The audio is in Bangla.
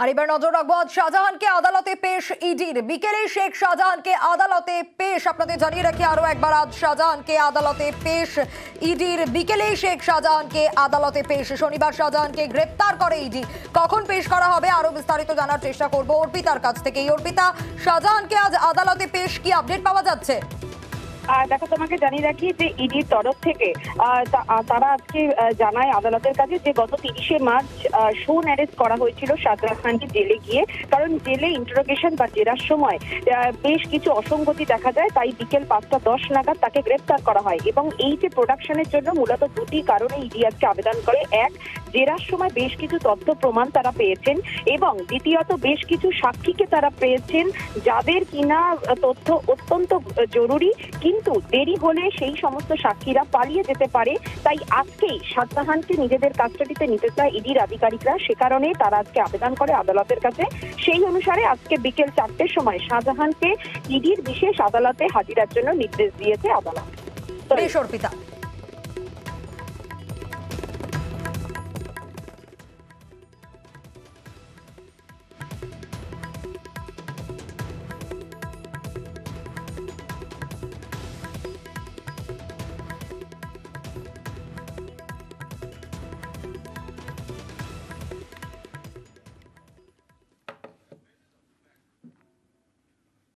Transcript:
আর এবার নজর রাখবো আজ শাহজাহানকে আদালতে পেশ ইডির। বিকেলে শেখ শাহজাহানকে আদালতে পেশ। আপনাদের জানিয়ে রাখি আরো একবার, আজ শাহজাহানকে আদালতে পেশ ইডির। বিকেলে শেখ শাহজাহানকে আদালতে পেশ। শনিবার শাহজাহানকে গ্রেপ্তার করে ইডি। কখন পেশ করা হবে আরো বিস্তারিত জানার চেষ্টা করব অর্পিতার কাছ থেকে। অর্পিতা, শাহজাহানকে আজ আদালতে পেশ, কি আপডেট পাওয়া যাচ্ছে? দেখো, তোমাকে জানিয়ে রাখি যে ইডির তরফ থেকে তারা আজকে জানায় আদালতের কাছে যে গত 30শে মার্চ শোন অ্যারেস্ট করা হয়েছিল শাহজাহানকে জেলে গিয়ে। কারণ জেলে ইন্টারোগেশন বা জেরার সময় বেশ কিছু অসঙ্গতি দেখা যায়, তাই বিকেল 5:10 নাগাদ তাকে গ্রেপ্তার করা হয়। এবং এই যে প্রোডাকশনের জন্য মূলত দুটি কারণে ইডি আজকে আবেদন করে। এক, জেরার সময় বেশ কিছু তথ্য প্রমাণ তারা পেয়েছেন, এবং দ্বিতীয়ত বেশ কিছু সাক্ষীকে তারা পেয়েছেন যাদের কিনা তথ্য অত্যন্ত জরুরি, কিন্তু দেরি হলে সেই সমস্ত সাক্ষীরা পালিয়ে যেতে পারে। তাই আজকেই শাহজাহানকে নিজেদের কাস্টাডিতে নিতে চায় ইডির আধিকারিকরা। সে কারণে তারা আজকে আবেদন করে আদালতের কাছে। সেই অনুসারে আজকে বিকেল 4টের সময় শাহজাহানকে ইডির বিশেষ আদালতে হাজিরার জন্য নির্দেশ দিয়েছে আদালত। বেশ অর্পিতা।